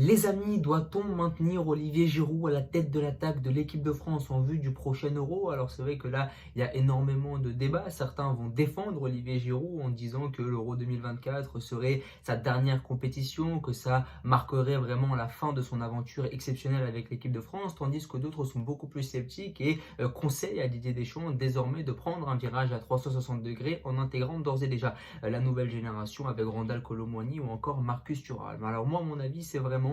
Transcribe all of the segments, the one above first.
Les amis, doit-on maintenir Olivier Giroud à la tête de l'attaque de l'équipe de France en vue du prochain Euro? Alors c'est vrai que là, il y a énormément de débats. Certains vont défendre Olivier Giroud en disant que l'Euro 2024 serait sa dernière compétition, que ça marquerait vraiment la fin de son aventure exceptionnelle avec l'équipe de France, tandis que d'autres sont beaucoup plus sceptiques et conseillent à Didier Deschamps désormais de prendre un virage à 360 degrés en intégrant d'ores et déjà la nouvelle génération avec Randal Kolo Muani ou encore Marcus Thuram. Alors moi, à mon avis, c'est vraiment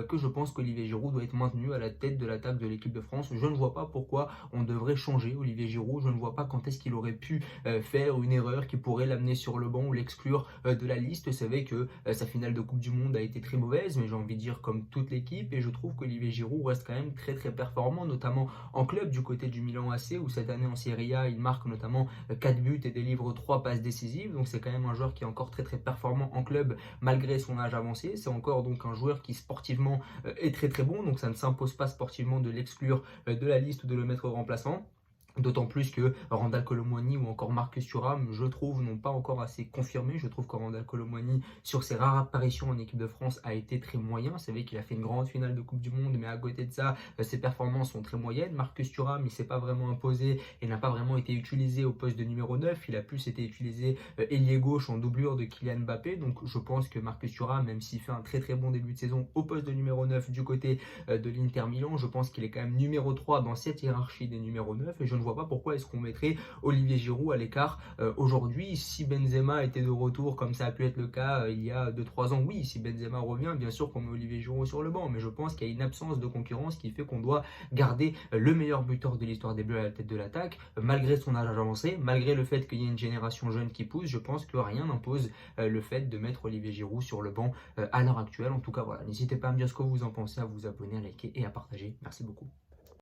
que je pense qu'Olivier Giroud doit être maintenu à la tête de l'attaque de l'équipe de France. Je ne vois pas pourquoi on devrait changer Olivier Giroud. Je ne vois pas quand est-ce qu'il aurait pu faire une erreur qui pourrait l'amener sur le banc ou l'exclure de la liste. C'est vrai que sa finale de Coupe du Monde a été très mauvaise, mais j'ai envie de dire comme toute l'équipe. Et je trouve qu'Olivier Giroud reste quand même très très performant, notamment en club du côté du Milan AC, où cette année en Serie A, il marque notamment 4 buts et délivre 3 passes décisives. Donc c'est quand même un joueur qui est encore très très performant en club malgré son âge avancé. C'est encore donc un joueur qui sportivement est très très bon, donc ça ne s'impose pas sportivement de l'exclure de la liste ou de le mettre au remplaçant. D'autant plus que Randal Kolo Muani ou encore Marcus Thuram, je trouve, n'ont pas encore assez confirmé. Je trouve que Randal Kolo Muani, sur ses rares apparitions en équipe de France, a été très moyen. C'est vrai qu'il a fait une grande finale de Coupe du Monde, mais à côté de ça, ses performances sont très moyennes. Marcus Thuram, il ne s'est pas vraiment imposé et n'a pas vraiment été utilisé au poste de numéro 9. Il a plus été utilisé ailier gauche en doublure de Kylian Mbappé. Donc je pense que Marcus Thuram, même s'il fait un très très bon début de saison au poste de numéro 9 du côté de l'Inter Milan, je pense qu'il est quand même numéro 3 dans cette hiérarchie des numéros 9 et je ne vois pas pourquoi est-ce qu'on mettrait Olivier Giroud à l'écart aujourd'hui. Si Benzema était de retour comme ça a pu être le cas il y a 2-3 ans, oui, si Benzema revient, bien sûr qu'on met Olivier Giroud sur le banc, mais je pense qu'il y a une absence de concurrence qui fait qu'on doit garder le meilleur buteur de l'histoire des Bleus à la tête de l'attaque, malgré son âge avancé, malgré le fait qu'il y ait une génération jeune qui pousse. Je pense que rien n'impose le fait de mettre Olivier Giroud sur le banc à l'heure actuelle. En tout cas, voilà, n'hésitez pas à me dire ce que vous en pensez, à vous abonner, à liker et à partager. Merci beaucoup.